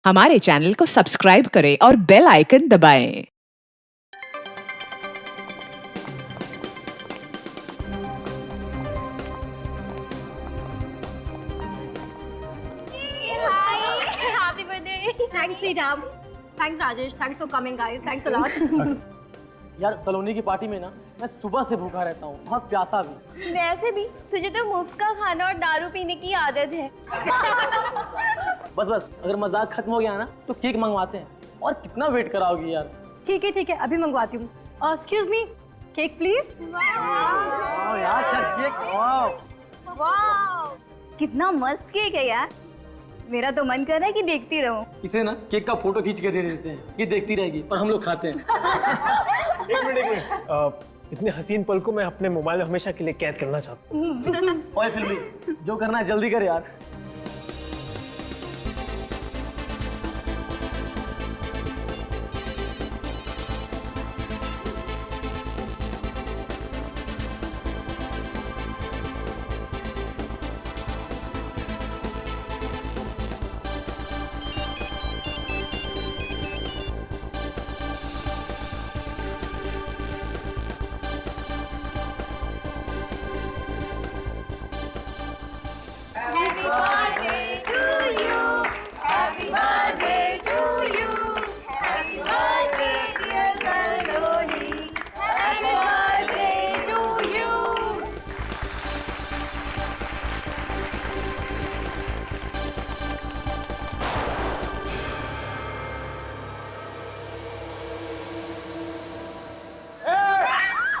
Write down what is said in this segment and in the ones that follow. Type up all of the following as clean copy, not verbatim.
हमारे चैनल को सब्सक्राइब करें और बेल आइकन दबाएं। Happy birthday. Thanks, Sriram. Thanks, Rajesh. Thanks for coming, guys. Thanks a lot. यार सलोनी की पार्टी में ना मैं सुबह से भूखा रहता हूँ, बहुत प्यासा भी। वैसे भी तुझे तो मुफ्त का खाना और दारू पीने की आदत है। बस अगर मजाक खत्म हो गया ना तो केक मंगवाते हैं। और कितना वेट कराओगी यार? ठीक है अभी मंगवाती हूँ। Excuse me, cake please. यार चल केक। वाह, कितना मस्त केक है यार। मेरा तो मन कर रहा है कि देखती रहूं। इसे ना केक का फोटो खींच के दे देते हैं, ये देखती रहेगी और हम लोग खाते हैं। एक मिनट इतने हसीन पल को मैं अपने मोबाइल में हमेशा के लिए कैद करना चाहता हूँ। ओए फिल्मी, जो करना है जल्दी कर यार।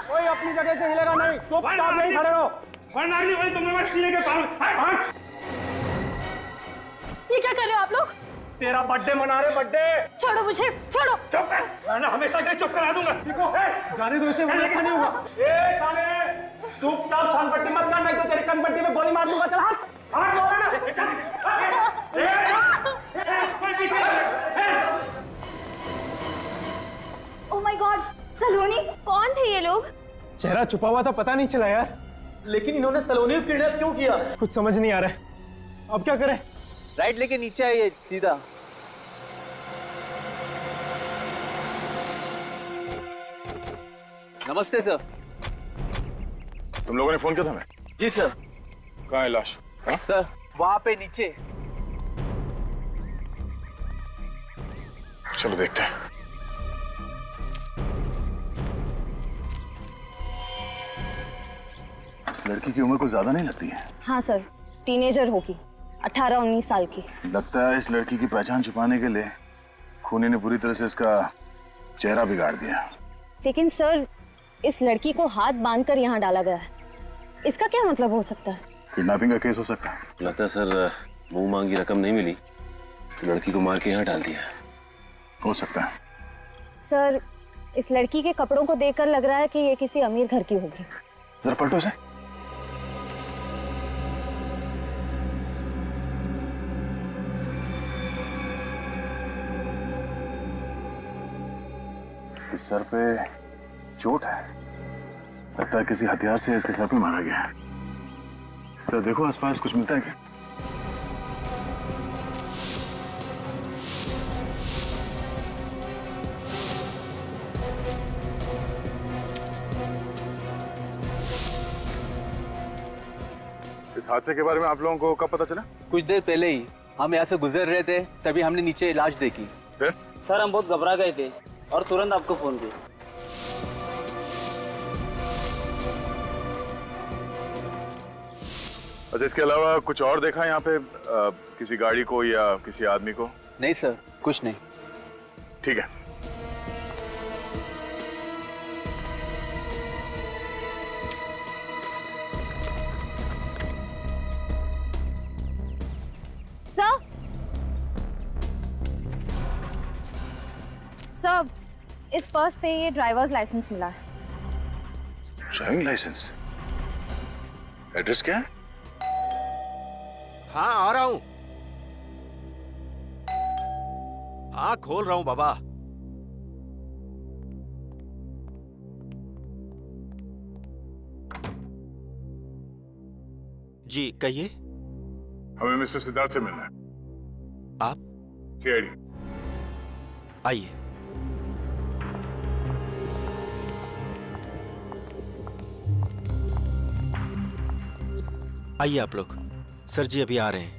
कोई अपनी जगह से हिलेगा नहीं, चुपचाप यहीं खड़े रहो। वही तुमने मैं सीने के पार ये क्या कर रहे हो आप लोग? तेरा बर्थडे मना रहे, बर्थडे। छोड़ो मुझे, छोड़ो। चुप कर, मैं हमेशा के लिए चुप करा दूंगा। देखो जाने दो, इसे अच्छा नहीं होगा। ए साले, चुपचाप छानपट्टी मत कर, नहीं तो तेरी कनपट्टी में गोली मार दूंगा। चल हाथ लो ना। ओह माय गॉड, सलोनी, कौन थे ये लोग? चेहरा छुपा हुआ था, पता नहीं चला यार। लेकिन इन्होंने सलोनी को किडनैप क्यों किया? कुछ समझ नहीं आ रहा है, अब क्या करें? राइट लेके नीचे आइए सीधा। नमस्ते सर। तुम लोगों ने फोन किया था? मैं जी सर। कहाँ है लाश? सर वहाँ पे नीचे। चलो देखते हैं। इस लड़की की उम्र कुछ ज्यादा नहीं लगती है। हाँ सर, टीनेजर होगी, 18-19 साल की। लगता है इस लड़की की पहचान छुपाने के लिए खूनी ने पूरी तरह से इसका चेहरा बिगाड़ दिया। लेकिन सर, इस लड़की को हाथ बांधकर यहाँ डाला गया है, इसका क्या मतलब हो सकता है? किडनैपिंग का केस हो सकता है। लगता है सर मुंह मांगी रकम नहीं मिली तो लड़की को मार के यहाँ डाल दिया। हो सकता है। सर, इस लड़की के कपड़ों को देखकर लग रहा है कि ये किसी अमीर घर की होगी। जरा पलटो इसे। इसके सर पे चोट है, लगता है किसी हथियार से इसके सर पे मारा गया है। तो देखो आसपास कुछ मिलता है क्या? इस हादसे के बारे में आप लोगों को कब पता चला? कुछ देर पहले ही हम यहाँ से गुजर रहे थे, तभी हमने नीचे लाश देखी। फिर? सर हम बहुत घबरा गए थे और तुरंत आपको फोन किया। अच्छा, इसके अलावा कुछ और देखा यहाँ पे? किसी गाड़ी को या किसी आदमी को? नहीं सर, कुछ नहीं। ठीक है। सर, इस पर्स पे ये ड्राइवर्स लाइसेंस मिला है। Driving licence? एड्रेस क्या है? हाँ आ रहा हूं। हाँ खोल रहा हूं बाबा। जी कहिए। हमें मिस्टर सिद्धार्थ से मिलना है। आप सीआईडी। आइए। आइए आप लोग। सर जी अभी आ रहे हैं।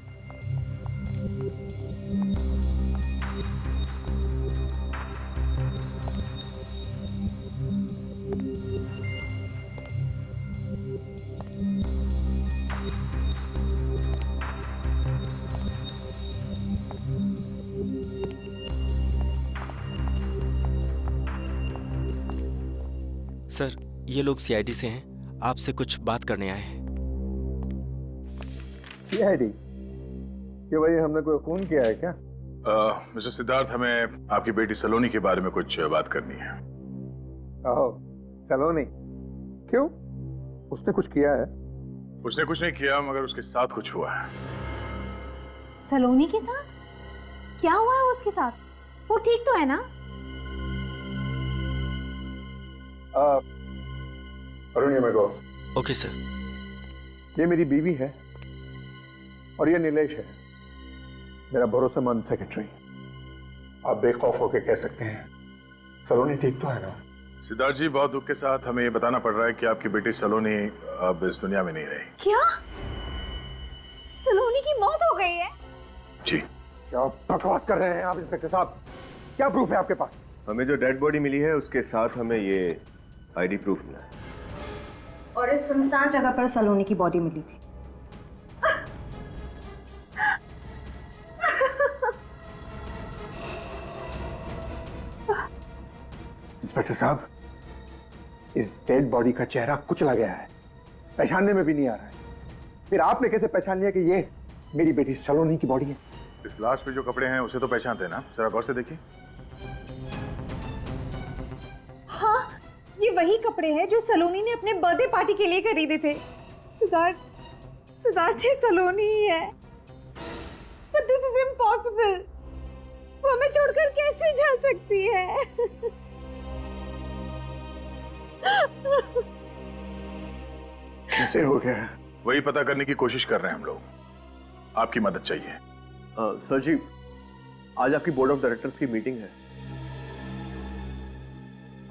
सर ये लोग सीआईडी से हैं, आपसे कुछ बात करने आए हैं। सीआईडी? कि भाई हमने कोई खून किया है क्या? मिस्टर सिद्धार्थ, हमें आपकी बेटी सलोनी के बारे में कुछ बात करनी है। ओह, सलोनी? क्यों? उसने कुछ किया है? उसने कुछ नहीं किया, मगर उसके साथ कुछ हुआ है। सलोनी के साथ? क्या हुआ है उसके साथ? वो ठीक तो है ना? अरुण, ये मेरे को। Okay sir. ये मेरी बीवी है और ये नीलेश है, मेरा भरोसेमंद सेक्रेटरी। आप बेखौफ होकर कह सकते हैं सलोनी ठीक तो है ना? सिद्धार्थ जी, बहुत दुख के साथ हमें ये बताना पड़ रहा है कि आपकी बेटी सलोनी अब इस दुनिया में नहीं रही। क्या? सलोनी की मौत हो गई है? जी। क्या बकवास कर रहे हैं आप इंस्पेक्टर साहब? क्या प्रूफ है आपके पास? हमें जो डेड बॉडी मिली है उसके साथ हमें ये आईडी प्रूफ मिला है। और इस सुनसान जगह पर सलोनी की बॉडी मिली थी। इंस्पेक्टर साहब, इस डेड बॉडी का चेहरा कुचला गया है, पहचानने में भी नहीं आ रहा है। फिर आपने कैसे पहचान लिया कि ये मेरी बेटी सलोनी की बॉडी है? इस लाश पे जो कपड़े हैं उसे तो पहचानते हैं ना? जरा गौर से देखिए। हाँ, ये वही कपड़े हैं जो सलोनी ने अपने बर्थडे पार्टी के लिए खरीदे थे। सिद्धार्थ ही सलोनी ही है। But this is impossible। वो हमें छोड़कर कैसे जा सकती है? कैसे हो गया? वही पता करने की कोशिश कर रहे हैं हम लोग। आपकी मदद चाहिए। सर जी, आज आपकी बोर्ड ऑफ डायरेक्टर्स की मीटिंग है।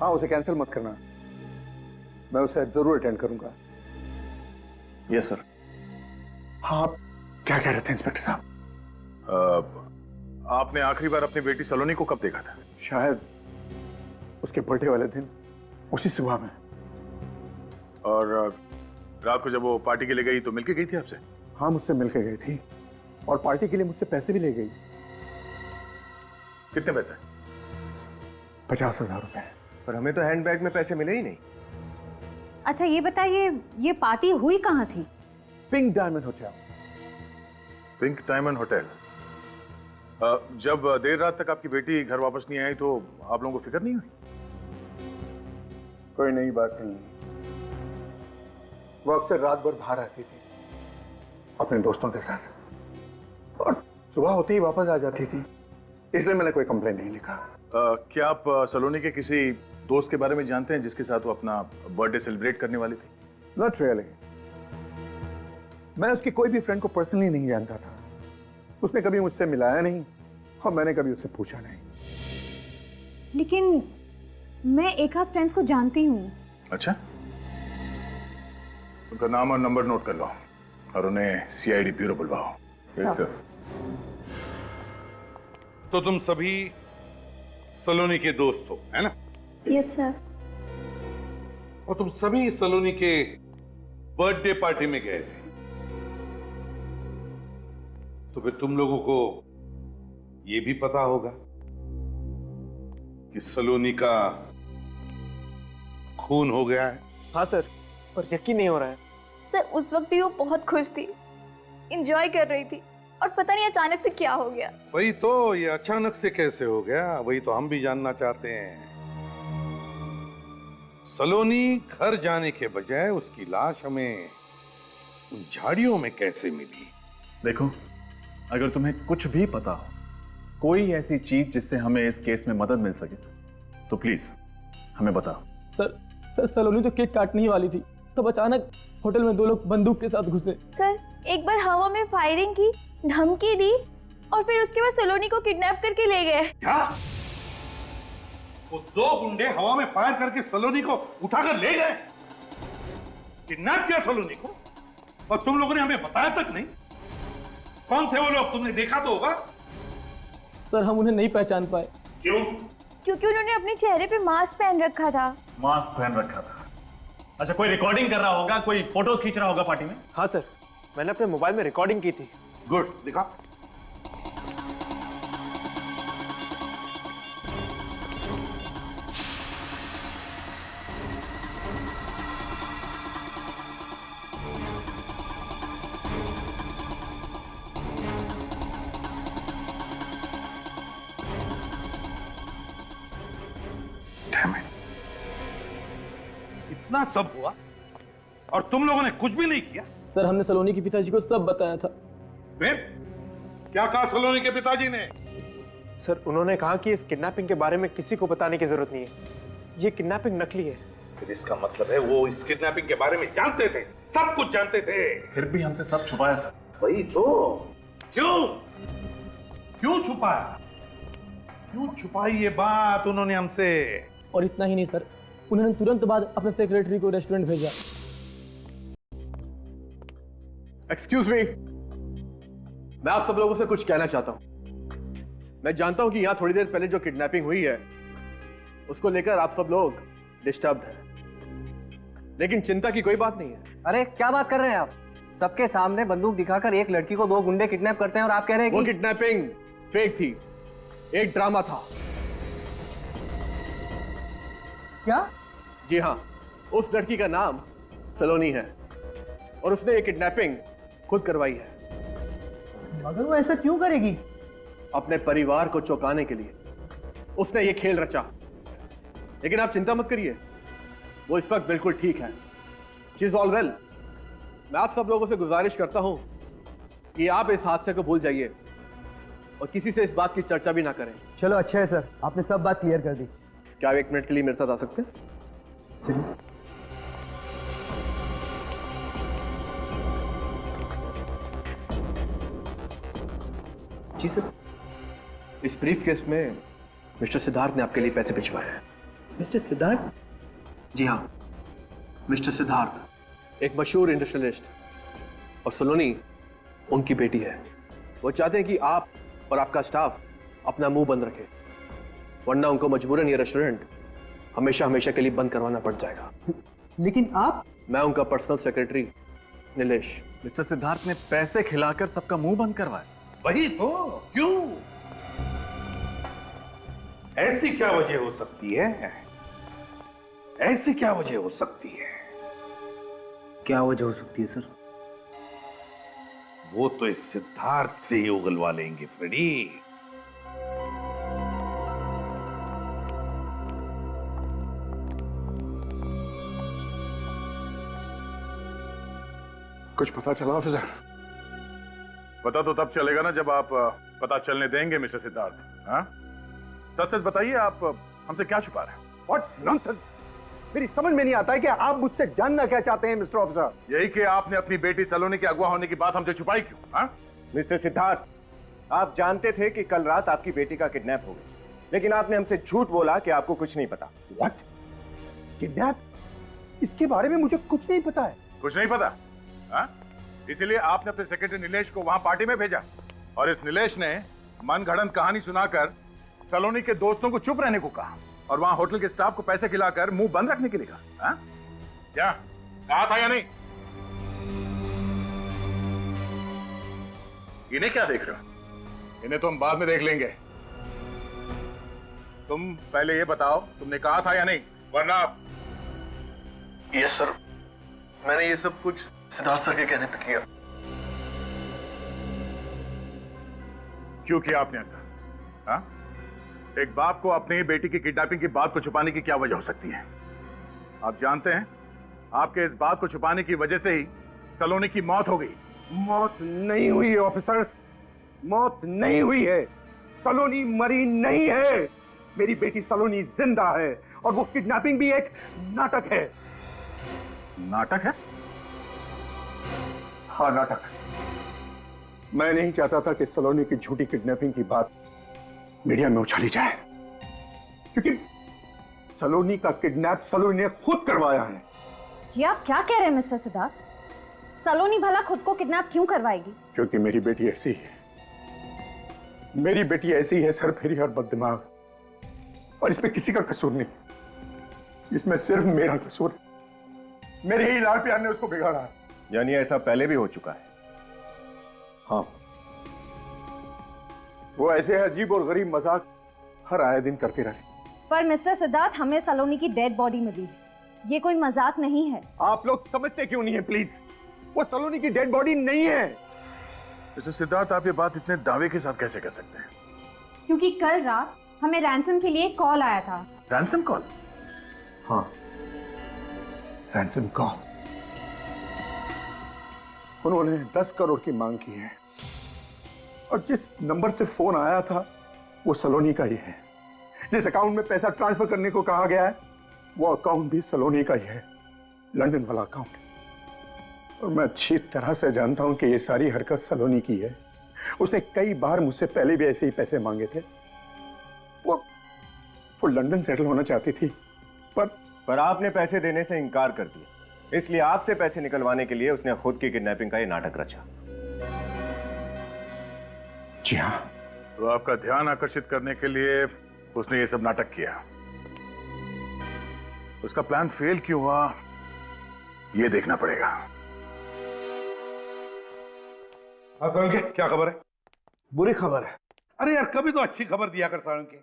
हाँ, उसे कैंसिल मत करना, मैं उसे जरूर अटेंड करूंगा। Yes sir. हाँ, आप क्या कह रहे थे इंस्पेक्टर साहब? आपने आखिरी बार अपनी बेटी सलोनी को कब देखा था? शायद उसके बर्थडे वाले दिन, उसी सुबह में। और रात को जब वो पार्टी के लिए गई तो मिलके गई थी आपसे? हाँ, मुझसे मिलके गई थी और पार्टी के लिए मुझसे पैसे भी ले गई। कितने पैसे? 50,000 रुपए। पर हमें तो हैंडबैग में पैसे मिले ही नहीं। अच्छा ये बताइए, ये पार्टी हुई कहाँ थी? Pink diamond hotel. Pink diamond hotel. जब देर रात तक आपकी बेटी घर वापस नहीं आई तो आप लोगों को फिक्र नहीं हुई? कोई नई बात नहीं। वो अक्सर रात भर बाहर रहती थी अपने दोस्तों के साथ और सुबह होते ही वापस आ जाती थी, इसलिए मैंने कोई कंप्लेंट नहीं लिखा। क्या आप सलोनी के किसी दोस्त के बारे में जानते हैं जिसके साथ वो अपना बर्थडे सेलिब्रेट करने वाली थी? Not really. मैं उसके कोई भी फ्रेंड को पर्सनली नहीं जानता था। उसने कभी मुझसे मिलाया नहीं और मैंने कभी उससे पूछा नहीं। लेकिन मैं एक आध फ्रेंड्स को जानती हूँ। अच्छा, उनका नाम और नंबर नोट कर लो और उन्हें सीआईडी ब्यूरो बुलवाओ। Yes sir. तो तुम सभी सलोनी के दोस्त हो, है ना? Yes sir. और तुम सभी सलोनी के बर्थडे पार्टी में गए थे, तो फिर तुम लोगों को यह भी पता होगा कि सलोनी का खून हो गया है। हाँ सर, पर यकीन नहीं हो रहा है। सर उस वक्त भी वो बहुत खुश थी, एंजॉय कर रही थी और पता नहीं अचानक से क्या हो गया। वही तो, ये अचानक से कैसे हो गया, वही तो हम भी जानना चाहते हैं। सलोनी घर जाने के बजाय उसकी लाश हमें उन झाड़ियों में कैसे मिली? देखो, अगर तुम्हें कुछ भी पता हो, कोई ऐसी चीज जिससे हमें इस केस में मदद मिल सके, तो प्लीज हमें बताओ। सर सलोनी तो केक काटने ही वाली थी, तब अचानक होटल में दो लोग बंदूक के साथ घुसे। सर एक बार हवा में फायरिंग की, धमकी दी, और फिर उसके बाद सलोनी को किडनैप करके ले गए। क्या? वो 2 गुंडे हवा में फायर करके सलोनी को उठाकर ले गए? किडनैप किया सलोनी को? और तुम लोगों ने हमें बताया तक नहीं? कौन थे वो लोग? तुमने देखा तो होगा। सर हम उन्हें नहीं पहचान पाए। क्यों? क्योंकि उन्होंने अपने चेहरे पे मास्क पहन रखा था। मास्क पहन रखा था। अच्छा, कोई रिकॉर्डिंग कर रहा होगा, कोई फोटोज खींच रहा होगा पार्टी में? हाँ सर, मैंने अपने मोबाइल में रिकॉर्डिंग की थी। गुड, दिखा। इतना सब हुआ और तुम लोगों ने कुछ भी नहीं किया? सर हमने सलोनी के पिताजी को सब बताया था। फिर क्या कहा सलोनी के पिताजी ने? सर उन्होंने कहा कि इस किडनैपिंग के बारे में किसी को बताने की जरूरत नहीं है, ये किडनैपिंग नकली है। फिर इसका मतलब है वो इस किडनैपिंग के बारे में जानते थे, सब कुछ जानते थे। फिर भी हमसे सब छुपाया सर। वही तो। क्यों? क्यों छुपाया? क्यों छुपाई ये बात उन्होंने हमसे? और इतना ही नहीं सर, उन्होंने तुरंत बाद अपने सेक्रेटरी को रेस्टोरेंट भेजा। एक्सक्यूज मी, मैं आप सब लोगों से कुछ कहना चाहता हूं। मैं जानता हूं कि यहां थोड़ी देर पहले जो किडनैपिंग हुई है उसको लेकर आप सब लोग डिस्टर्ब्ड हैं, लेकिन चिंता की कोई बात नहीं है। अरे क्या बात कर रहे हैं आप? सबके सामने बंदूक दिखाकर एक लड़की को 2 गुंडे किडनैप करते हैं और आप कह रहे हैं वो कि किडनैपिंग फेक थी, एक ड्रामा था। क्या? जी हाँ, उस लड़की का नाम सलोनी है और उसने ये किडनैपिंग खुद करवाई है। मगर वो ऐसा क्यों करेगी? अपने परिवार को चौंकाने के लिए उसने ये खेल रचा। लेकिन आप चिंता मत करिए, वो इस वक्त बिल्कुल ठीक है। She is all well. मैं आप सब लोगों से गुजारिश करता हूं कि आप इस हादसे को भूल जाइए और किसी से इस बात की चर्चा भी ना करें। चलो अच्छा है सर, आपने सब बात क्लियर कर दी। क्या आप 1 मिनट के लिए मेरे साथ आ सकते हैं? चलिए। जी सर। इस ब्रीफ केस में मिस्टर सिद्धार्थ ने आपके लिए पैसे भिजवाए हैं। मिस्टर सिद्धार्थ? जी हाँ, मिस्टर सिद्धार्थ एक मशहूर इंडस्ट्रियलिस्ट और सलोनी उनकी बेटी है। वो चाहते हैं कि आप और आपका स्टाफ अपना मुंह बंद रखे, वरना उनको मजबूरन ये रेस्टोरेंट हमेशा हमेशा के लिए बंद करवाना पड़ जाएगा। लेकिन आप? मैं उनका personal secretary Nilesh. Mister Siddharth ने पैसे खिलाकर सबका मुंह बंद करवाया। वही तो। क्यों? ऐसी क्या वजह हो सकती है? ऐसी क्या वजह हो सकती है? क्या वजह हो सकती है सर? वो तो इस सिद्धार्थ से ही उगलवा लेंगे फ्रेडी। कुछ पता चला ऑफिसर? पता तो तब चलेगा ना जब आप पता चलने देंगे मिस्टर सिद्धार्थ। हाँ, सच सच बताइए, आप हमसे क्या छुपा रहे हैं? What nonsense! मेरी समझ में नहीं आता है कि आप मुझसे जानना क्या चाहते हैं मिस्टर ऑफिसर। यही कि आपने अपनी बेटी सलोनी के अगवा होने की बात हमसे छुपाई क्यों? हाँ? मिस्टर सिद्धार्थ, आप जानते थे कि कल रात आपकी बेटी का किडनैप हो गया, लेकिन आपने हमसे झूठ बोला कि आपको कुछ नहीं पता। व्हाट? किडनैप? इसके बारे में मुझे कुछ नहीं पता है। कुछ नहीं पता? हाँ? इसीलिए आपने अपने सेक्रेटरी नीलेश को वहां पार्टी में भेजा और इस नीलेश ने मनगढ़ंत कहानी सुनाकर सलोनी के दोस्तों को चुप रहने को कहा और वहां होटल के स्टाफ को पैसे खिलाकर मुंह बंद रखने के लिए कहा। हाँ? क्या कहा था या नहीं? इन्हें क्या देख रहे हो? इन्हें तो हम बाद में देख लेंगे। तुम पहले ये बताओ, तुमने कहा था या नहीं? वरना यस सर, मैंने ये सब कुछ सिद्धार्थ सर के कहने पे किया। क्यों किया आपने ऐसा? हाँ? एक बाप को अपनी बेटी की किडनैपिंग की बात को छुपाने की क्या वजह हो सकती है? आप जानते हैं, आपके इस बात को छुपाने की वजह से ही सलोनी की मौत हो गई। मौत नहीं हुई है ऑफिसर, मौत नहीं हुई है। सलोनी मरी नहीं है। मेरी बेटी सलोनी जिंदा है और वो किडनैपिंग भी एक नाटक है। नाटक है? हाँ, नाटक। मैं नहीं चाहता था कि सलोनी की झूठी किडनैपिंग की बात मीडिया में उछाली जाए, क्योंकि सलोनी का किडनैप सलोनी ने खुद करवाया है। ये आप क्या कह रहे हैं मिस्टर सिद्धार्थ? सलोनी भला खुद को किडनैप क्यों करवाएगी? क्योंकि मेरी बेटी ऐसी है, मेरी बेटी ऐसी है, सरफेरी और बददिमाग, और इसमें किसी का कसूर नहीं, इसमें सिर्फ मेरा कसूर है। मेरे ही लाल प्यार ने उसको बिगाड़ा है। यानी ऐसा पहले भी हो चुका है? हाँ, वो ऐसे अजीब और गरीब मजाक हर आए दिन करते रहे। पर मिस्टर सिद्धार्थ, हमें सलोनी की डेड बॉडी मिली है, ये कोई मजाक नहीं है। आप लोग समझते क्यों नहीं है प्लीज? वो सलोनी की डेड बॉडी नहीं है। मिस्टर सिद्धार्थ, आप ये बात इतने दावे के साथ कैसे कर सकते हैं? क्योंकि कल रात हमें रैंसम के लिए कॉल आया था। Ransom call? हाँ, रैंसम कॉल। उन्होंने 10 करोड़ की मांग की है, और जिस नंबर से फोन आया था वो सलोनी का ही है। जिस अकाउंट में पैसा ट्रांसफर करने को कहा गया है वो अकाउंट भी सलोनी का ही है, लंदन वाला अकाउंट। और मैं अच्छी तरह से जानता हूं कि ये सारी हरकत सलोनी की है। उसने कई बार मुझसे पहले भी ऐसे ही पैसे मांगे थे। वो लंदन सेटल होना चाहती थी, पर आपने पैसे देने से इनकार कर दिया, इसलिए आपसे पैसे निकलवाने के लिए उसने खुद की किडनैपिंग का ये नाटक रचा। जी हाँ। तो आपका ध्यान आकर्षित करने के लिए उसने ये सब नाटक किया। उसका प्लान फेल क्यों हुआ ये देखना पड़ेगा। हाँ सालुंके, क्या खबर है? बुरी खबर है। अरे यार, कभी तो अच्छी खबर दिया कर सालुंके।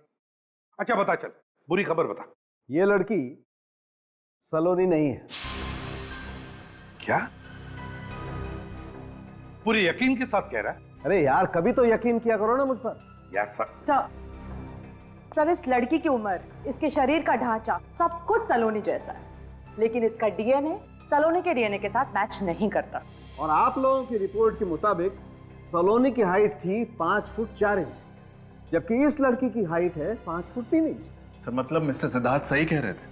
अच्छा बता, चल बुरी खबर बता। ये लड़की सलोनी नहीं है। क्या? पूरी यकीन के साथ कह रहा है? अरे यार, कभी तो यकीन किया करो ना मुझ पर। यार सर, इस लड़की की उम्र, इसके शरीर का ढांचा सब कुछ सलोनी जैसा है, लेकिन इसका डीएनए सलोनी के डीएनए के साथ मैच नहीं करता। और आप लोगों की रिपोर्ट के मुताबिक सलोनी की हाइट थी 5 फुट 4 इंच, जबकि इस लड़की की हाइट है 5 फुट 3 इंच। सर, मतलब मिस्टर सिद्धार्थ सही कह रहे थे,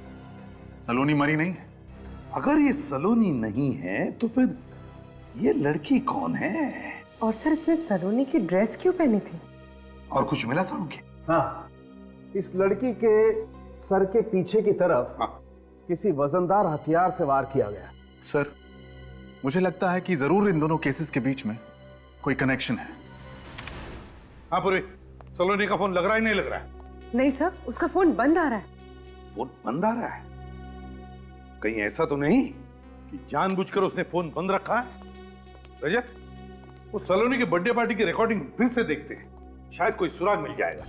सलोनी मरी नहीं है। अगर ये सलोनी नहीं है तो फिर ये लड़की कौन है? और सर, इसने सलोनी की ड्रेस क्यों पहनी थी? और कुछ मिला सालुंके? हाँ, इस लड़की के सर के पीछे की तरफ किसी वजनदार हथियार से वार किया गया। सर, मुझे लगता है कि जरूर इन दोनों केसेस के बीच में कोई कनेक्शन है। हाँ पूरी, सलोनी का फोन लग रहा है नहीं लग रहा है? नहीं सर, उसका फोन बंद आ रहा है। फोन बंद आ रहा है? कहीं ऐसा तो नहीं कि जानबूझकर उसने फोन बंद रखा है? रजत, वो सलोनी के बर्थडे पार्टी की रिकॉर्डिंग फिर से देखते हैं, शायद कोई सुराग मिल जाएगा।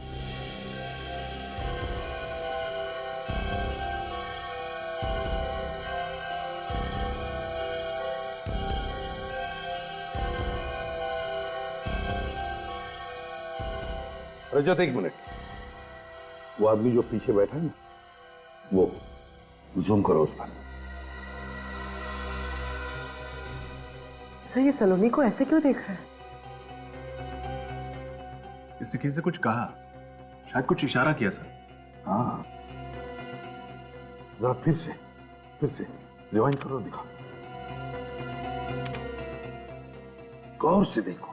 रजत, एक मिनट, वो आदमी जो पीछे बैठा है ना, वो जूम करो उस पर। सर, ये सलोनी को ऐसे क्यों देख रहा है? इसने किसी से कुछ कहा, शायद कुछ इशारा किया सर। हाँ, जरा फिर से रिवाइंड करो, दिखा, गौर से देखो,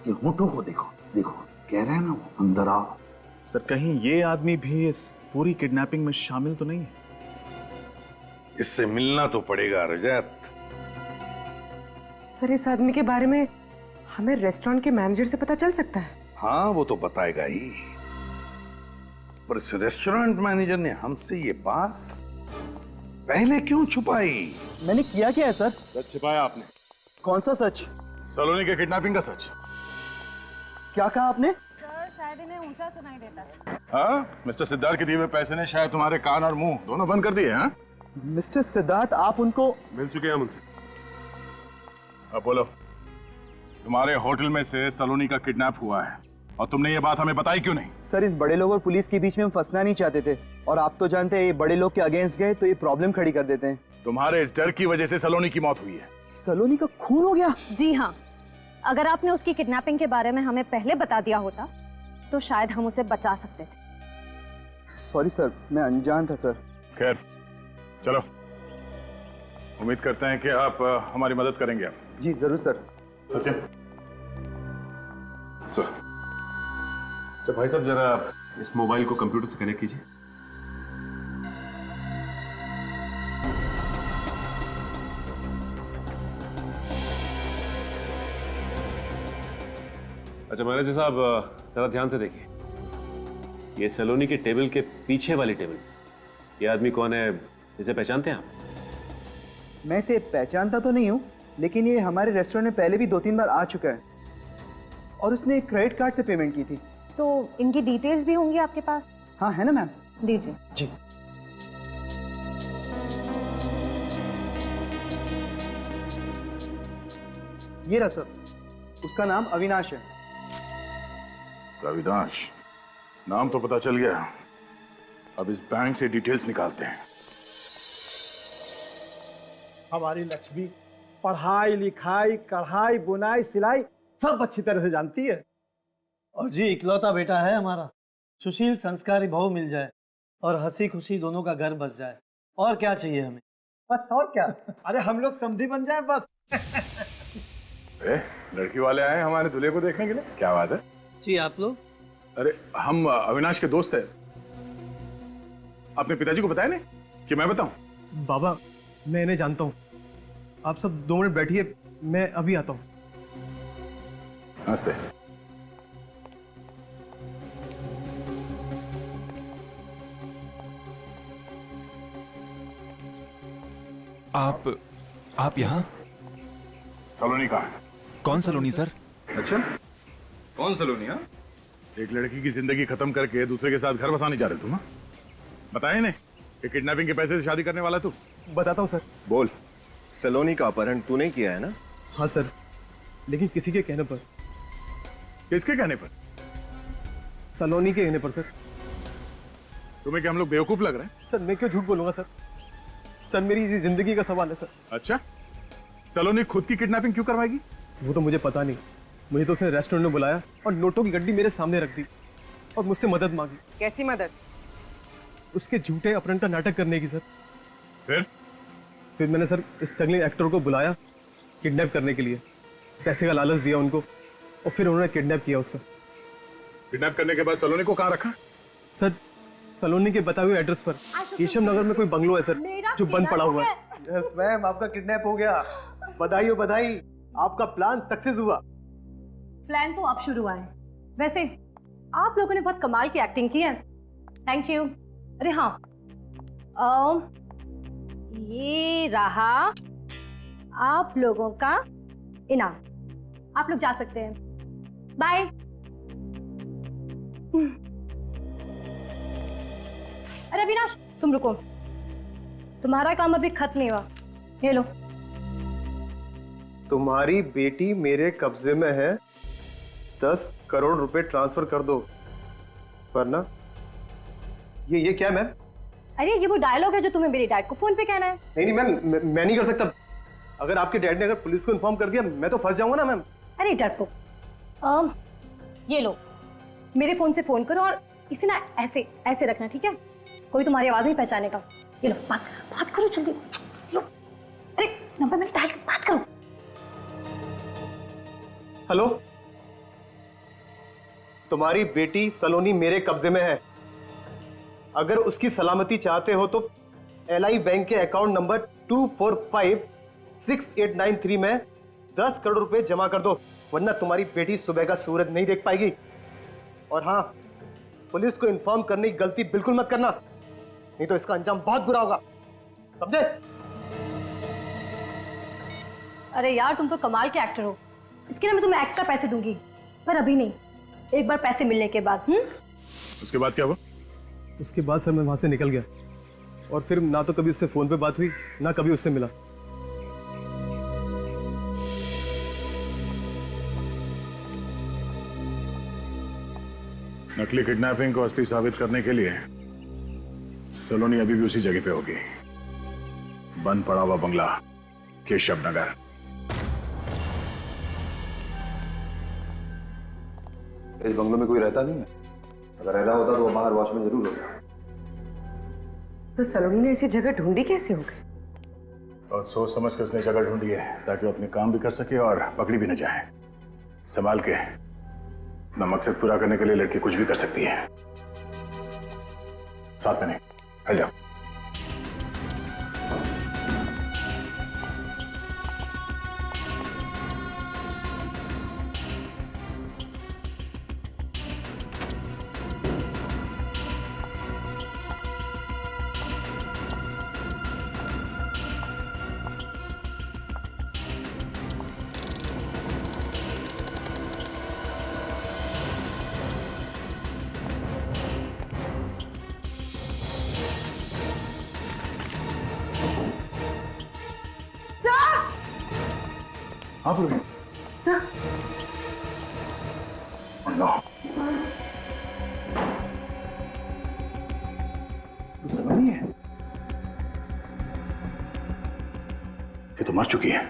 कि होठों को देखो, कह रहे हैं ना वो अंदर आओ। सर, कहीं ये आदमी भी इस पूरी किडनैपिंग में शामिल तो नहीं है? इससे मिलना तो पड़ेगा रजत। सर, इस आदमी के बारे में हमें रेस्टोरेंट के मैनेजर से पता चल सकता है? हाँ, वो तो बताएगा ही, पर इस रेस्टोरेंट मैनेजर ने हमसे ये बात पहले क्यों छुपाई? मैंने किया क्या है सर? सच छिपाया आपने। कौन सा सच? सलोनी के किडनैपिंग का सच। क्या कहा आपने? सर, शायद इन्हें ऊंचा सुनाई देता है। हाँ, मिस्टर सिद्धार्थ के दिए हुए पैसे ने शायद तुम्हारे कान और मुंह दोनों बंद कर दिए। हाँ, मिस्टर सिद्धार्थ, आप उनको मिल चुके हैं मुझसे। अब बोलो, तुम्हारे होटल में से सलोनी का किडनैप हुआ है और तुमने ये बात हमें बताई क्यों नहीं? सर, इन बड़े लोग और पुलिस के बीच में हम फंसना नहीं चाहते थे, और आप तो जानते हैं ये बड़े लोग के अगेंस्ट गए तो ये प्रॉब्लम खड़ी कर देते हैं। तुम्हारे इस डर की वजह से सलोनी की मौत हुई है। सलोनी का खून हो गया? जी हाँ, अगर आपने उसकी किडनैपिंग के बारे में हमें पहले बता दिया होता तो शायद हम उसे बचा सकते थे। सॉरी सर, मैं अनजान था सर। खैर, चलो उम्मीद करते हैं कि आप हमारी मदद करेंगे अब। जी जरूर सर। सचिन सर। तो भाई साहब जरा इस मोबाइल को कंप्यूटर से कनेक्ट कीजिए। अच्छा महाराज साहब जरा ध्यान से देखिए, ये सलोनी के टेबल के पीछे वाली टेबल, ये आदमी कौन है, इसे पहचानते हैं आप? मैं इसे पहचानता तो नहीं हूँ, लेकिन ये हमारे रेस्टोरेंट में पहले भी 2-3 बार आ चुका है और उसने क्रेडिट कार्ड से पेमेंट की थी। तो इनकी डिटेल्स भी होंगी आपके पास? हाँ है ना मैम। दीजिए। जी। ये रहा सर, उसका नाम अविनाश है। अविनाश, नाम तो पता चल गया, अब इस बैंक से डिटेल्स निकालते हैं। हमारी लक्ष्मी पढ़ाई लिखाई कढ़ाई बुनाई सिलाई सब अच्छी तरह से जानती है। और जी इकलौता बेटा है हमारा, सुशील संस्कारी बहू मिल जाए और हंसी खुशी दोनों का घर बस जाए, और क्या चाहिए हमें? बस और क्या, अरे हम लोग समधी बन जाए बस। लड़की वाले आए हमारे दूल्हे को देखने के लिए, क्या बात है? जी आप लोग? अरे हम अविनाश के दोस्त हैं। अपने पिताजी को बताया नहीं कि मैं बताऊं? बाबा मैं इन्हें जानता हूँ, आप सब 2 मिनट बैठिए, मैं अभी आता हूँ। नमस्ते। आप यहाँ? सलोनी कहाँ है? कौन सलोनी सर? अच्छा कौन सलोनी? हाँ, एक लड़की की जिंदगी खत्म करके दूसरे के साथ घर बसाने जा रहे तुम? बताया नहीं कि किडनैपिंग के पैसे से शादी करने वाला तू? बताता हूँ सर। बोल, सलोनी का अपहरण तूने किया है ना? हाँ सर, लेकिन किसी के कहने पर। किसके कहने पर? सलोनी के कहने पर सर। तुम्हें क्या हम लोग बेवकूफ लग रहे हैं? सर मैं क्यों झूठ बोलूंगा सर, सर मेरी जिंदगी का सवाल है सर। अच्छा, सलोनी खुद की किडनैपिंग क्यों करवाएगी? वो तो मुझे पता नहीं, मुझे तो उसने रेस्टोरेंट में बुलाया और नोटों की गड्डी मेरे सामने रख दी और मुझसे मदद मांगी। कैसी मदद? उसके झूठे अपहरण का नाटक करने की सर। फिर मैंने सर स्ट्रगलिंग एक्टर को बुलाया किडनैप करने के लिए, पैसे का लालच दिया उनको और फिर उन्होंने किडनैप किया उसका। किडनैप करने के बाद सलोनी को कहाँ रखा? सर सलोनी के बताए हुए एड्रेस पर केशव नगर में कोई बंगलो है सर जो बंद पड़ा हुआ है। यस मैम, आपका किडनैप हो गया। बधाई हो बधाई, आपका प्लान सक्सेस हुआ। प्लान तो अब शुरू हुआ है। वैसे आप लोगों ने बहुत कमाल की एक्टिंग की है, थैंक यू। अरे हाँ, ये रहा आप लोगों का इनाम, आप लोग जा सकते हैं, बाय। अरे अविनाश तुम रुको, तुम्हारा काम अभी खत्म नहीं हुआ, ये लो। तुम्हारी बेटी मेरे कब्जे में है, 10 करोड़ रुपए ट्रांसफर कर दो, वरना ये क्या मैम? अरे ये वो डायलॉग है जो तुम्हें मेरे डैड को फोन पे कहना है। नहीं मैम, मैं नहीं कर सकता। अगर आपके डैड ने अगर पुलिस को इन्फॉर्म कर दिया मैं तो फंस जाऊंगा ना मैम। अरे डरपोक, ये लो, मेरे फोन से फोन करो और इसे ना ऐसे ऐसे रखना, ठीक है? कोई तुम्हारी आवाज नहीं पहचानेगा। ये लो, बात करो जल्दी, लो। अरे नंबर मैंने डायल, बात करो। हेलो, तुम्हारी बेटी सलोनी मेरे कब्जे में है। अगर उसकी सलामती चाहते हो तो एलआई बैंक के अकाउंट नंबर 2456893 में 10 करोड़ रुपए जमा कर दो, वरना तुम्हारी बेटी सुबह का सूरज नहीं देख पाएगी। और हाँ, पुलिस को इन्फॉर्म करने की गलती बिल्कुल मत करना, नहीं तो इसका अंजाम बहुत बुरा होगा, समझे? अरे यार तुम तो कमाल के एक्टर हो, इसके लिए मैं तुम्हें एक्स्ट्रा पैसे दूंगी, पर अभी नहीं, एक बार पैसे मिलने के बाद। उसके बाद क्या हुआ? उसके बाद सर मैं वहां से निकल गया और फिर ना तो कभी उससे फोन पे बात हुई ना कभी उससे मिला। नकली किडनैपिंग को असली साबित करने के लिए सलोनी अभी भी उसी जगह पे होगी, बंद पड़ा हुआ बंगला, केशव नगर। इस बंगलों में कोई रहता नहीं है, अगर रह रहा होता तो वो बाहर वॉचमैन जरूर होता। तो सलोनी ने ऐसी जगह ढूंढी कैसे हो गई? और सोच समझ कर उसने जगह ढूंढी है ताकि वो अपने काम भी कर सके और पकड़ी भी न जाए। संभाल के, अपना मकसद पूरा करने के लिए लड़की कुछ भी कर सकती है। साथ में नहीं, हट जाओ। हाँ बोलो। नो, तू सलोनी है? ये तो मर चुकी है।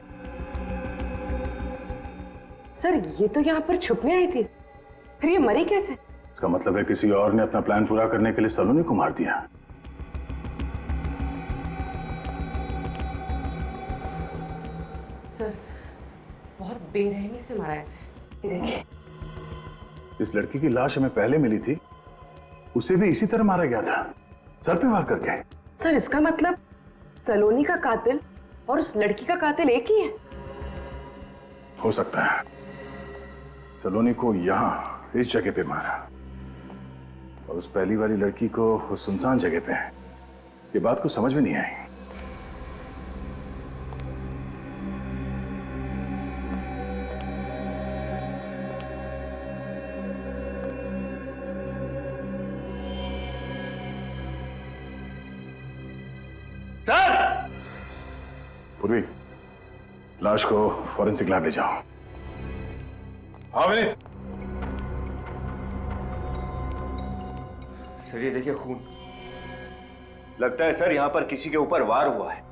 सर ये तो यहाँ पर छुपने आई थी, फिर ये मरी कैसे? इसका मतलब है किसी और ने अपना प्लान पूरा करने के लिए सलोनी को मार दिया। सर बहुत बेरहमी से मारा इसे। देखिए, इस लड़की की लाश हमें पहले मिली थी, उसे भी इसी तरह मारा गया था, सर पे वार करके। सर इसका मतलब सलोनी का कातिल और उस लड़की का कातिल एक ही है? हो सकता है। सलोनी को यहाँ इस जगह पे मारा और उस पहली वाली लड़की को उस सुनसान जगह पे। ये बात को समझ में नहीं आई। सर! पूर्वी, लाश को फॉरेंसिक लैब ले जाओ। हाँ विनीत। सर ये देखिए खून। लगता है सर यहाँ पर किसी के ऊपर वार हुआ है।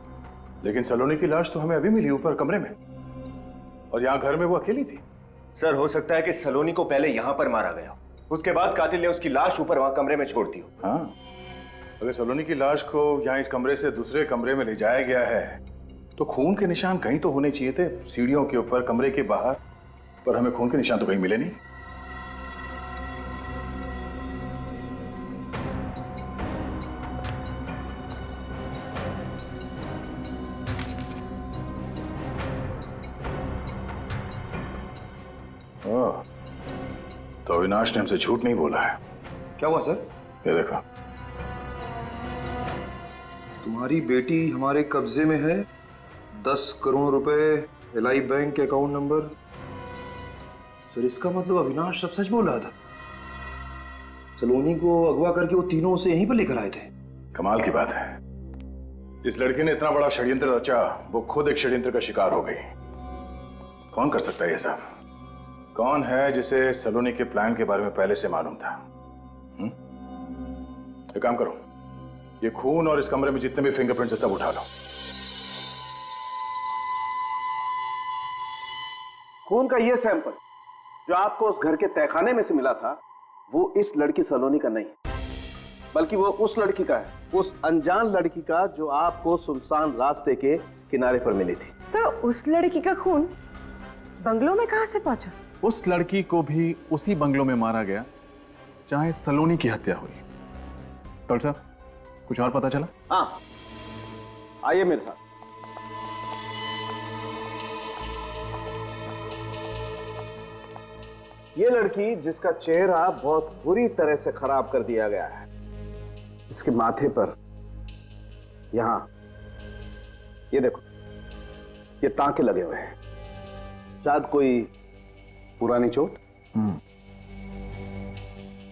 लेकिन सलोनी की लाश तो हमें अभी मिली ऊपर कमरे में, और यहाँ घर में वो अकेली थी। सर हो सकता है कि सलोनी को पहले यहाँ पर मारा गया, उसके बाद कातिल ने उसकी लाश ऊपर वहां कमरे में छोड़ दी। हाँ, अगर सलोनी की लाश को यहाँ इस कमरे से दूसरे कमरे में ले जाया गया है तो खून के निशान कहीं तो होने चाहिए थे, सीढ़ियों के ऊपर, कमरे के बाहर, पर हमें खून के निशान तो कहीं मिले नहीं। तो अविनाश ने हमसे झूठ नहीं बोला है। क्या हुआ सर? ये देखो, तुम्हारी बेटी हमारे कब्जे में है, 10 करोड़ रुपए, एलआई बैंक के अकाउंट नंबर। सर इसका मतलब अविनाश सब सच बोल रहा था। सलोनी को अगवा करके वो तीनों उसे यहीं पर लेकर आए थे। कमाल की बात है, इस लड़की ने इतना बड़ा षड्यंत्र रचा, वो खुद एक षड्यंत्र का शिकार हो गई। कौन कर सकता है ये सब? कौन है जिसे सलोनी के प्लान के बारे में पहले से मालूम था? एक काम करो, ये खून और इस कमरे में जितने भी फिंगरप्रिंट्स है सब उठा लो। खून का ये सैंपल जो आपको उस घर के तहखाने में से मिला था, वो इस लड़की सलोनी का नहीं, बल्कि वो उस लड़की का है, उस अनजान लड़की का जो आपको सुनसान रास्ते के किनारे पर मिली थी। सर उस लड़की का खून बंगलों में कहां से पहुंचा? उस लड़की को भी उसी बंगलों में मारा गया चाहे सलोनी की हत्या हुई। डॉक्टर साहब कुछ और पता चला? हाँ, आइए मेरे साथ। ये लड़की जिसका चेहरा बहुत बुरी तरह से खराब कर दिया गया है, इसके माथे पर यहां ये देखो, ये टांके लगे हुए हैं, शायद कोई पुरानी चोट।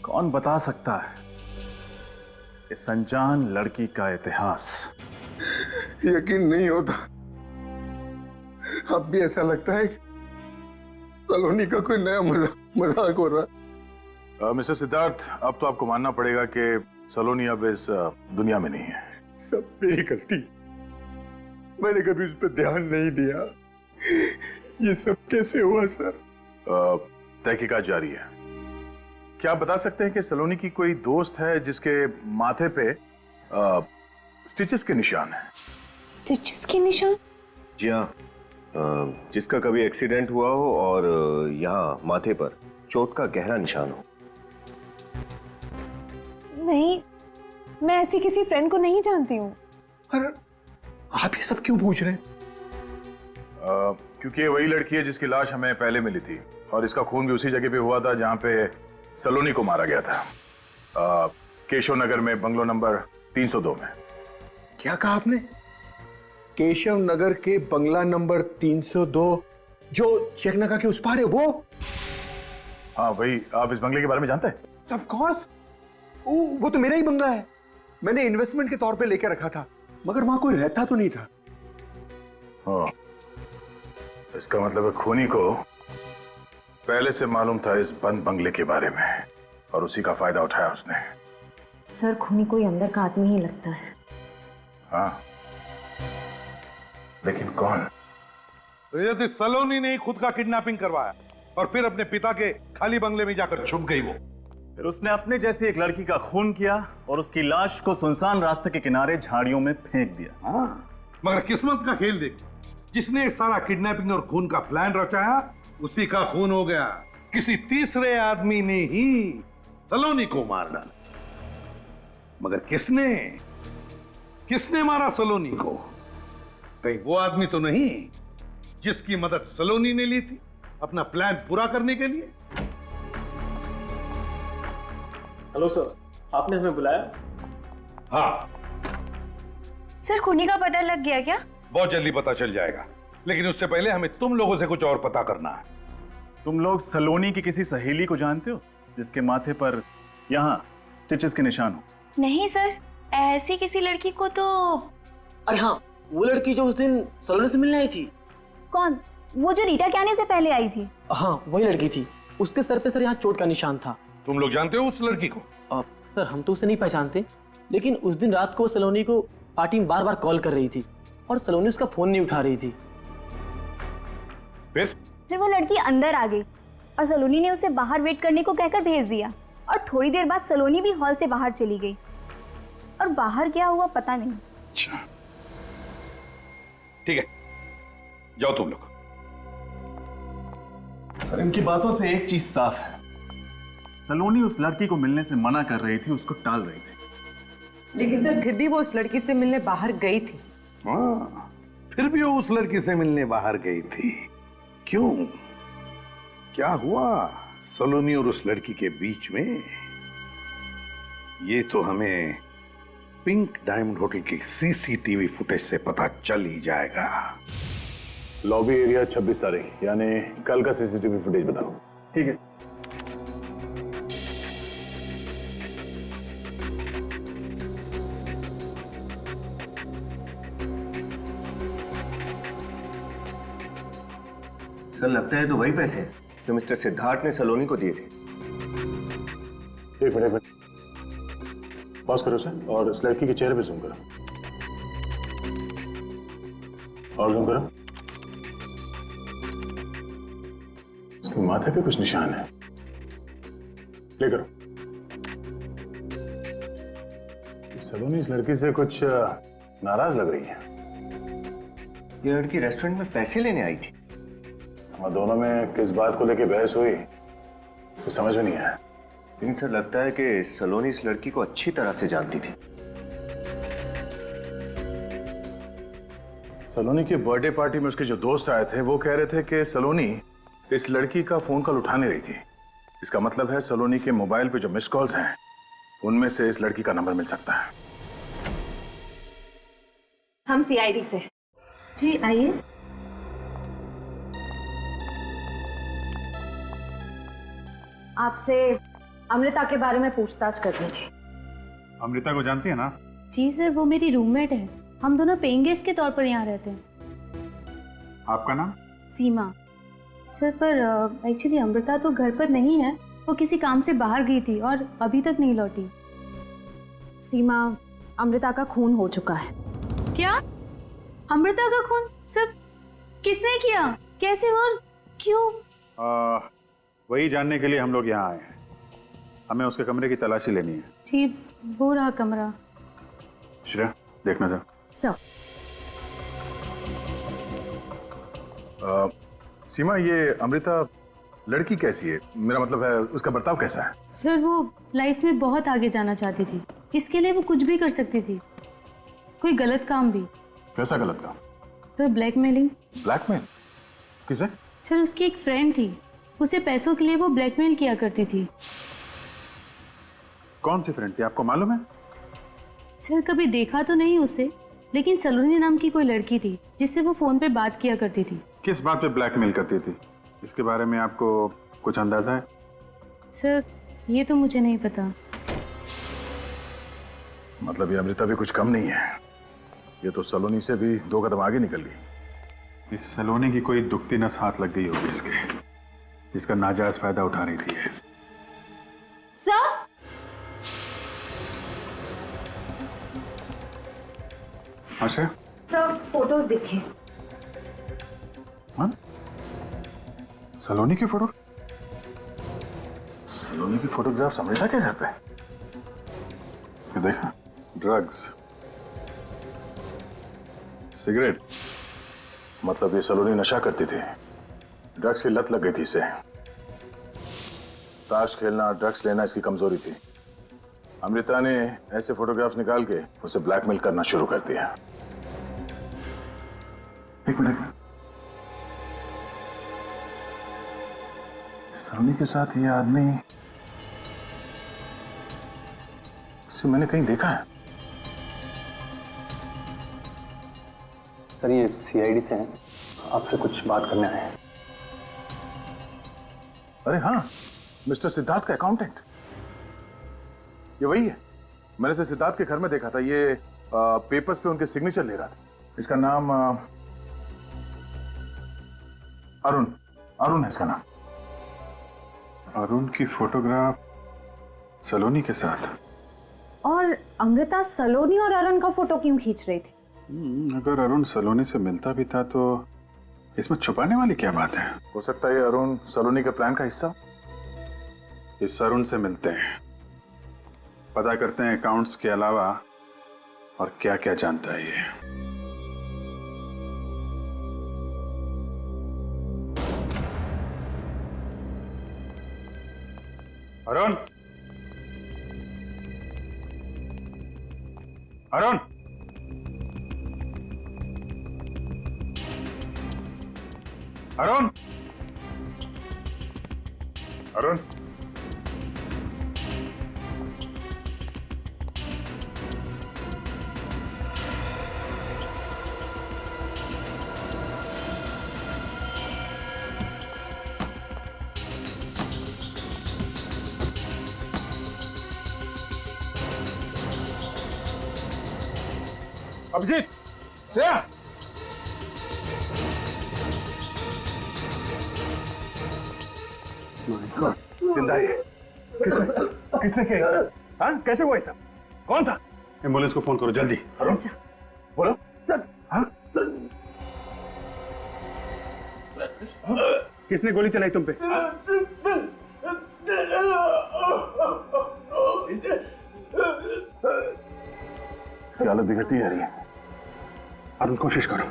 कौन बता सकता है इस अनजान लड़की का इतिहास? यकीन नहीं होता, अब भी ऐसा लगता है सलोनी का कोई नया मजाक हो रहा है। मिस्टर सिद्धार्थ, अब तो आपको मानना पड़ेगा कि सलोनी अब इस दुनिया में नहीं है। सब मेरी गलती, मैंने कभी उस पर ध्यान नहीं दिया। ये सब कैसे हुआ सर? तहकीकात जारी है। क्या आप बता सकते हैं कि सलोनी की कोई दोस्त है जिसके माथे पे स्टिचेस के निशान हैं? स्टिचेस के निशान? जी हाँ, जिसका कभी एक्सीडेंट हुआ हो और यहाँ माथे पर चोट का गहरा निशान हो। नहीं, मैं ऐसी किसी फ्रेंड को नहीं जानती हूँ। पर आप ये सब क्यों पूछ रहे हैं? क्योंकि ये वही लड़की है जिसकी लाश हमें पहले मिली थी और इसका खून भी उसी जगह पे हुआ था जहाँ पे सलोनी को मारा गया था, केशव नगर में, बंगलो नंबर 302 में। क्या कहा आपने? केशव नगर के बंगला नंबर 302 जो चेकनाका के उस पार है वो? हाँ वही। आप इस बंगले के बारे में जानते हैं? ऑफ कोर्स, वो तो मेरा ही बंगला है। मैंने इन्वेस्टमेंट के तौर पे लेके रखा था, मगर वहां कोई रहता तो नहीं था। हाँ, इसका मतलब है खूनी को पहले से मालूम था इस बंद बंगले के बारे में और उसी का फायदा उठाया उसने। सर, खूनी कोई अंदर का आदमी ही लगता है। हाँ, लेकिन कौन? यदि सलोनी ने खुद का किडनैपिंग करवाया और फिर अपने पिता के खाली बंगले में जाकर छुप गई वो। फिर उसने अपने जैसी एक लड़की का खून किया और उसकी लाश को सुनसान रास्ते के किनारे झाड़ियों में फेंक दिया। हाँ, मगर किस्मत का खेल देखिए, जिसने सारा किडनैपिंग और खून का प्लान रचाया उसी का खून हो गया। किसी तीसरे आदमी ने ही सलोनी को मार डाला। मगर किसने मारा सलोनी को? कहीं वो आदमी तो नहीं जिसकी मदद सलोनी ने ली थी अपना प्लान पूरा करने के लिए? हेलो सर, आपने हमें बुलाया? हाँ सर, खूनी का पता लग गया क्या? बहुत जल्दी पता चल जाएगा, लेकिन उससे पहले हमें तुम लोगों से कुछ और पता करना है। तुम लोग सलोनी की किसी सहेली को जानते हो जिसके माथे पर यहाँ स्टिचेस के निशान हो? नहीं सर, ऐसी किसी लड़की को तो। अरे हाँ, वो लड़की जो उस दिन सलोनी से मिलने आई थी। कौन? वो जो रीटा के आने से पहले आई थी? हाँ, वही लड़की थी। उसके सर पे सर यहाँ चोट का निशान था। तुम लोग जानते हो उस लड़की को? सर, हम तो उसे नहीं पहचानते, लेकिन उस दिन रात को सलोनी को पार्टी में बार बार कॉल कर रही थी और सलोनी उसका फोन नहीं उठा रही थी। फिर वो लड़की अंदर आ गई और सलोनी ने उसे बाहर वेट करने को कहकर भेज दिया और थोड़ी देर बाद सलोनी भी हॉल से बाहर चली गई और बाहर क्या हुआ पता नहीं। अच्छा, ठीक है, जाओ तुम लोग। सर, इनकी बातों से एक चीज साफ है, सलोनी उस लड़की को मिलने से मना कर रही थी, उसको टाल रही थी। लेकिन सर, फिर भी वो उस लड़की से मिलने बाहर गई थी। हाँ, फिर भी वो उस लड़की से मिलने बाहर गई थी। क्यों? क्या हुआ सलोनी और उस लड़की के बीच में? ये तो हमें पिंक डायमंड होटल की सीसीटीवी फुटेज से पता चल ही जाएगा। लॉबी एरिया 26 तारीख, यानी कल का सीसीटीवी फुटेज बताओ। ठीक है। सर, लगता है तो वही पैसे हैं जो मिस्टर सिद्धार्थ ने सलोनी को दिए थे। एक मिनट, पॉज करो सर और इस लड़की के चेहरे पे जूम करो और जूम करो। उसके माथे पे कुछ निशान है, प्ले करो। सलोनी इस लड़की से कुछ नाराज लग रही है। ये लड़की रेस्टोरेंट में पैसे लेने आई थी। हम दोनों में किस बात को लेकर बहस हुई कुछ समझ में नहीं आया। लेकिन सर, लगता है कि सलोनी इस लड़की को अच्छी तरह से जानती थी। सलोनी की बर्थडे पार्टी में उसके जो दोस्त आए थे वो कह रहे थे कि सलोनी इस लड़की का फोन कॉल उठा नहीं रही थी। इसका मतलब है सलोनी के मोबाइल पे जो मिस कॉल्स हैं उनमें से इस लड़की का नंबर मिल सकता है। हम सीआईडी से। जी आइए। आपसे अमृता के बारे में पूछताछ करनी थी। अमृता को जानती है ना? जी सर, वो मेरी रूममेट है। हम दोनों पेइंग गेस्ट के तौर पर यहाँ रहते हैं। आपका नाम? सीमा। सर, पर एक्चुअली अमृता तो घर पर नहीं है, वो किसी काम से बाहर गई थी और अभी तक नहीं लौटी। सीमा, अमृता का खून हो चुका है। क्या? अमृता का खून? सर, किसने किया, कैसे और क्यों? वही जानने के लिए हम लोग यहाँ आए हैं। हमें उसके कमरे की तलाशी लेनी है। जी, वो रहा कमरा। श्रेया, देखना सर। सर। सीमा, ये अमृता लड़की कैसी है? मेरा मतलब है उसका बर्ताव कैसा है? सर वो लाइफ में बहुत आगे जाना चाहती थी, इसके लिए वो कुछ भी कर सकती थी, कोई गलत काम भी। कैसा गलत काम? तो ब्लैकमेलिंग। ब्लैकमेल? किसे? सर उसकी एक फ्रेंड थी, उसे पैसों के लिए वो ब्लैकमेल किया करती थी। कौन सी फ्रेंड थी, आपको मालूम है? सर कभी देखा तो नहीं उसे, लेकिन सलोनी नाम की कोई लड़की थी जिससे वो फोन पे बात किया करती थी। किस बात पे ब्लैकमेल करती थी, इसके बारे में आपको कुछ अंदाजा है? सर ये तो मुझे नहीं पता। मतलब ये अमृता भी कुछ कम नहीं है, ये तो सलोनी से भी 2 कदम आगे निकल गई। इस सलोनी की कोई दुखती नस हाथ लग गई होगी इसके, जिसका नाजायज फायदा उठा रही थी। सर अच्छा, सर फोटोज देखिए। हाँ? सलोनी की फोटो? सलोनी की फोटोग्राफ अमृता के घर पे? ये देखा, ड्रग्स, सिगरेट, मतलब ये सलोनी नशा करती थी, ड्रग्स की लत लग गई थी इसे। ताश खेलना, ड्रग्स लेना इसकी कमजोरी थी। अमृता ने ऐसे फोटोग्राफ्स निकाल के उसे ब्लैकमेल करना शुरू कर दिया। एक मिनट, सलोनी के साथ ये आदमी, इसे मैंने कहीं देखा है। सर ये सीआईडी से हैं, आपसे कुछ बात करने आए हैं। अरे हाँ, मिस्टर सिद्धार्थ का अकाउंटेंट, ये वही है। मैंने इसे सिद्धार्थ के घर में देखा था, ये पेपर्स पे उनके सिग्नेचर ले रहा था। इसका नाम अरुण है इसका नाम। अरुण की फोटोग्राफ सलोनी के साथ। और अमृता सलोनी और अरुण का फोटो क्यों खींच रही थी? अगर अरुण सलोनी से मिलता भी था तो इसमें छुपाने वाली क्या बात है? हो सकता है ये अरुण सलोनी के प्लान का हिस्सा। इस अरुण से मिलते हैं, पता करते हैं अकाउंट्स के अलावा और क्या क्या जानता है ये। अरुण, अरुण, अरुण, अरुण, अभिजीत, श्रेया, जिंदा है। किसने किया ऐसा? हाँ, कैसे हुआ ऐसा? कौन था? एम्बुलेंस को फोन करो जल्दी। बोलो। हाँ? किसने गोली चलाई तुम पे? इसकी हालत बिगड़ती जा रही है। अरुण, कोशिश करो,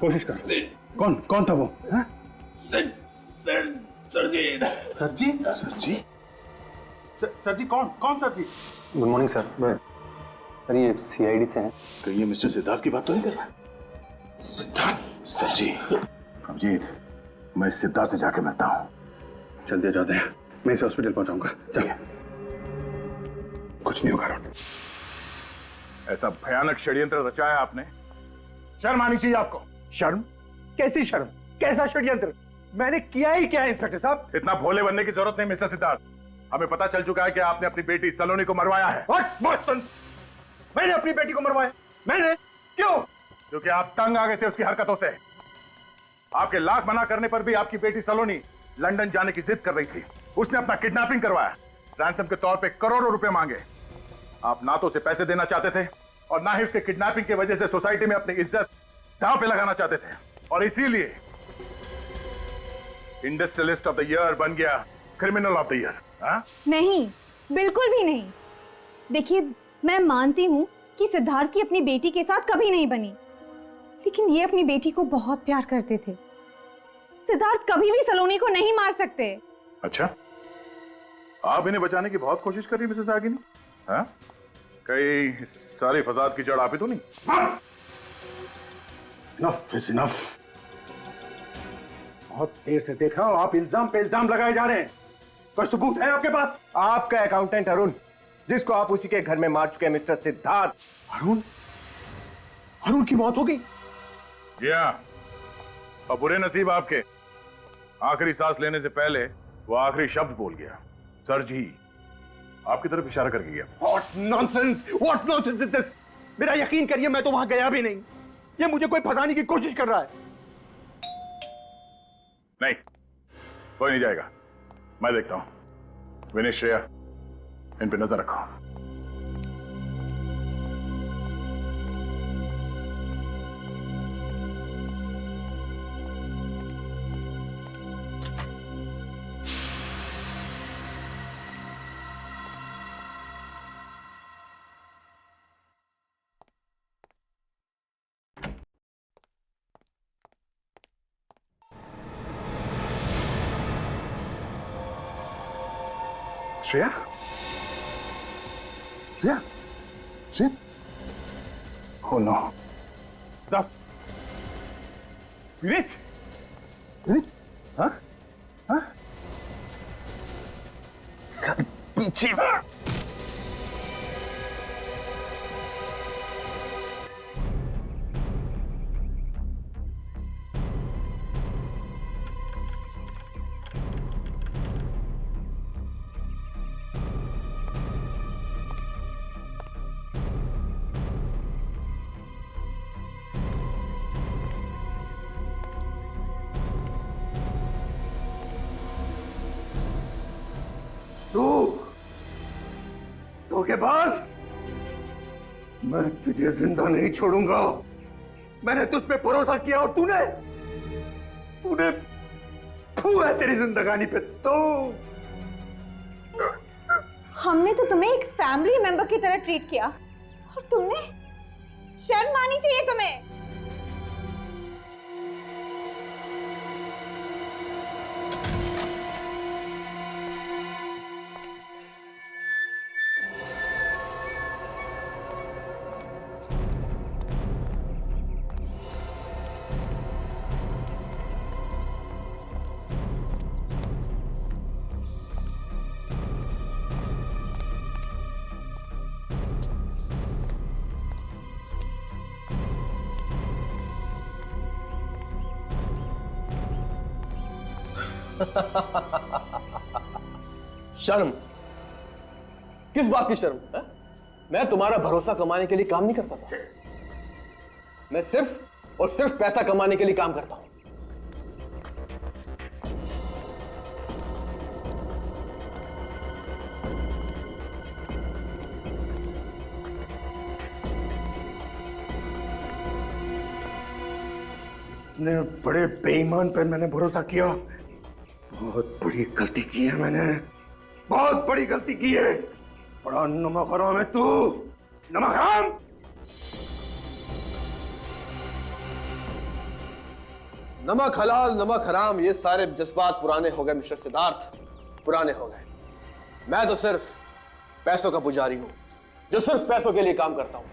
कोशिश करो। कौन था वो? सर जी कौन sir ji? Good morning sir. Sir ये सीआईडी से हैं। तो ये मिस्टर सिद्धार्थ की बात तो नहीं कर रहा? सिद्धार्थ? सर जी, अभिजीत, मैं सिद्धार्थ से जाके मिलता हूँ। जल्दी जाते हैं, मैं इसे हॉस्पिटल पहुंचाऊंगा। चलिए। कुछ नहीं होगा अरुण। ऐसा भयानक षड्यंत्र रचाया आपने, शर्म आनी चाहिए आपको। शर्म? कैसी शर्म? कैसा षड्यंत्र? मैंने किया ही क्या है इंस्पेक्टर साहब? इतना भोले बनने की जरूरत नहीं मिस्टर सिद्धार्थ। हमें पता चल चुका है कि आपने अपनी बेटी सलोनी को मरवाया है। मैंने अपनी बेटी को मरवाया? मैंने? क्यों? क्योंकि आप तंग आ गए थे उसकी हरकतों से। आपके लाख मना करने पर भी आपकी बेटी सलोनी लंदन जाने की जिद कर रही थी। उसने अपना किडनैपिंग करवाया, रैंसम के तौर पे करोड़ों रुपए मांगे। आप ना तो उसे पैसे देना चाहते थे और ना ही उसके किडनैपिंग की वजह से सोसाइटी में अपनी इज्जत दांव पे लगाना चाहते थे, और इसीलिए इंडस्ट्रियलिस्ट ऑफ द ईयर बन गया क्रिमिनल ऑफ द ईयर। नहीं, बिल्कुल भी नहीं। देखिए, मैं मानती हूँ कि सिद्धार्थ की अपनी बेटी के साथ कभी नहीं बनी, लेकिन ये अपनी बेटी को बहुत प्यार करते थे सिद्धार्थ कभी भी सलोनी को नहीं मार सकते। अच्छा, आप इन्हें बचाने की बहुत कोशिश कर रही मिसेस रागिनी? हाँ? कहीं इस सारे फसाद की जड़ आप ही तो नहीं? Enough is enough. बहुत देर से देख रहा हूं आप इल्जाम पे इल्जाम लगाए जा रहे हैं। कोई सबूत है आपके पास? आपका अकाउंटेंट अरुण, जिसको आप उसी के घर में मार चुके हैं, मिस्टर सिद्धार्थ। अरुण? अरुण की मौत हो गई? जी हाँ, और बुरे नसीब आपके, आखिरी सांस लेने से पहले वो आखिरी शब्द बोल गया, सर जी, आपकी तरफ इशारा करके गया। What nonsense! What nonsense is this? मेरा यकीन करिए, मैं तो वहां गया भी नहीं। ये मुझे कोई फंसाने की कोशिश कर रहा है। नहीं, कोई नहीं जाएगा, मैं देखता हूं। विनीत, श्रेया, इन पे नजर रखो। श्रेया? श्रेया? श्रेया? Oh no. विनीत? विनीत? हाँ? हाँ? सर पीछे। धोखेबाज, मैं तुझे जिंदा नहीं छोड़ूंगा। मैंने तुझ पे भरोसा किया और तूने फू है तेरी जिंदगानी पे। तो हमने तो तुम्हें एक फैमिली मेंबर की तरह ट्रीट किया और तुमने, शर्म आनी चाहिए तुम्हें। शर्म? किस बात की शर्म है? मैं तुम्हारा भरोसा कमाने के लिए काम नहीं करता था। मैं सिर्फ और सिर्फ पैसा कमाने के लिए काम करता हूं। इतने बड़े बेईमान पे मैंने भरोसा किया। बहुत बड़ी गलती की है मैंने, बहुत बड़ी गलती की है। बड़ा नमक हराम है तू, नमक हराम। नमक हलाल नमक हराम, ये सारे जज्बात पुराने हो गए मिस्टर सिद्धार्थ, पुराने हो गए। मैं तो सिर्फ पैसों का पुजारी हूं, जो सिर्फ पैसों के लिए काम करता हूं।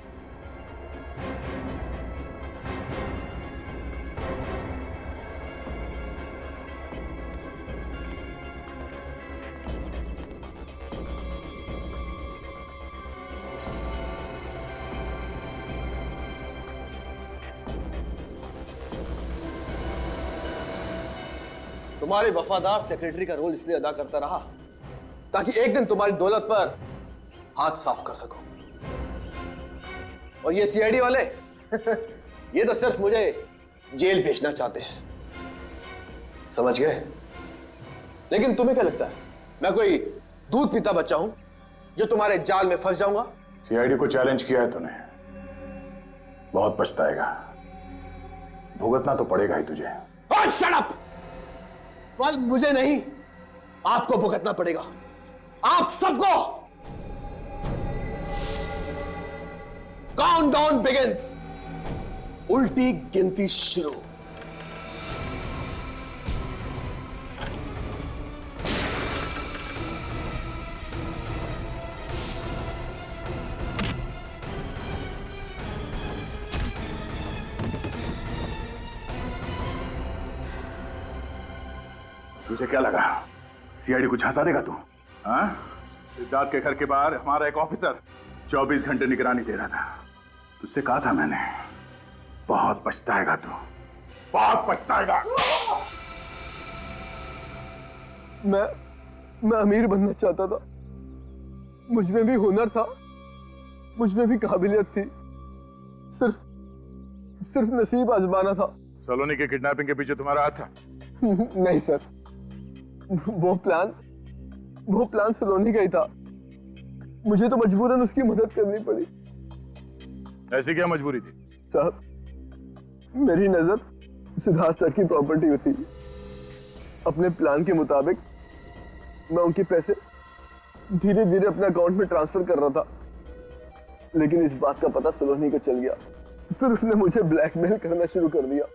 तुम्हारे वफादार सेक्रेटरी का रोल इसलिए अदा करता रहा ताकि एक दिन तुम्हारी दौलत पर हाथ साफ कर सको। और ये सीआईडी वाले ये तो सिर्फ मुझे जेल भेजना चाहते हैं, समझ गए? लेकिन तुम्हें क्या लगता है मैं कोई दूध पीता बच्चा हूं जो तुम्हारे जाल में फंस जाऊंगा? सीआईडी को चैलेंज किया है तूने, बहुत पछताएगा, भुगतना तो पड़ेगा ही तुझे। Shut up! फल मुझे नहीं, आपको भुगतना पड़ेगा, आप सबको। काउंटडाउन बिगिंस, उल्टी गिनती शुरू। तुझे क्या लगा सीआईडी को झांसा देगा तू? हाँ? सिद्धार्थ के घर के बाहर हमारा एक ऑफिसर 24 घंटे निगरानी दे रहा था। तुझसे कहा था मैंने, बहुत पछताएगा तू, बहुत पछताएगा। मैं अमीर बनना चाहता था, मुझ में भी हुनर था, मुझ में भी काबिलियत थी, सिर्फ नसीब आजमाना था। सलोनी के किडनैपिंग के पीछे तुम्हारा हाथ था? नहीं सर, वो प्लान सलोनी का ही था। मुझे तो मजबूरन उसकी मदद करनी पड़ी। ऐसी क्या मजबूरी थी? साहब, मेरी नजर सिद्धार्थ सर की प्रॉपर्टी में थी। अपने प्लान के मुताबिक मैं उनके पैसे धीरे धीरे अपने अकाउंट में ट्रांसफर कर रहा था, लेकिन इस बात का पता सलोनी को चल गया। फिर उसने मुझे ब्लैकमेल करना शुरू कर दिया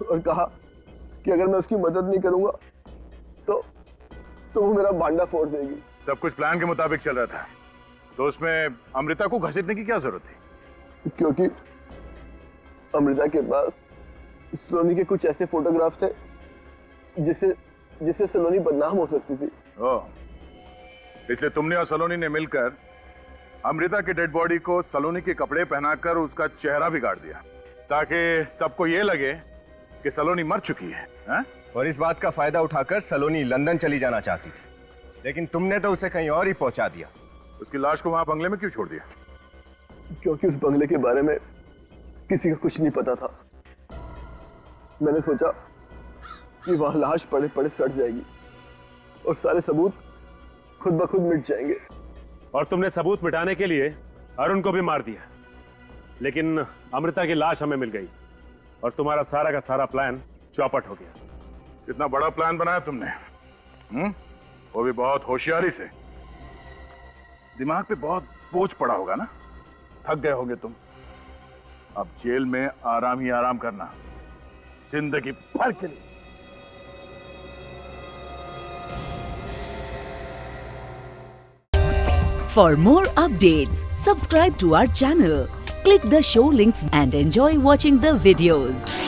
और कहा कि अगर मैं उसकी मदद नहीं करूंगा तो वो मेरा भांडा फोड़ देगी। सब कुछ प्लान के मुताबिक चल रहा था, तो उसमें अमृता को घसीटने की क्या जरूरत थी? क्योंकि अमृता के पास सलोनी के कुछ ऐसे फोटोग्राफ्स थे जिससे सलोनी बदनाम हो सकती थी। ओह, इसलिए तुमने और सलोनी ने मिलकर अमृता के डेड बॉडी को सलोनी के कपड़े पहनाकर उसका चेहरा बिगाड़ दिया, ताकि सबको ये लगे कि सलोनी मर चुकी है, हा? और इस बात का फायदा उठाकर सलोनी लंदन चली जाना चाहती थी, लेकिन तुमने तो उसे कहीं और ही पहुंचा दिया। उसकी लाश को वहां बंगले में क्यों छोड़ दिया? क्योंकि उस बंगले के बारे में किसी को कुछ नहीं पता था। मैंने सोचा कि वहां लाश पड़े पड़े सड़ जाएगी और सारे सबूत खुद ब खुद मिट जाएंगे। और तुमने सबूत मिटाने के लिए अरुण को भी मार दिया, लेकिन अमृता की लाश हमें मिल गई और तुम्हारा सारा का सारा प्लान चौपट हो गया। कितना बड़ा प्लान बनाया तुमने, वो भी बहुत होशियारी से। दिमाग पे बहुत बोझ पड़ा होगा ना, थक गए होगे तुम। अब जेल में आराम ही आराम करना, जिंदगी भर के लिए। For more updates, subscribe to our channel, click the show links and enjoy watching the videos.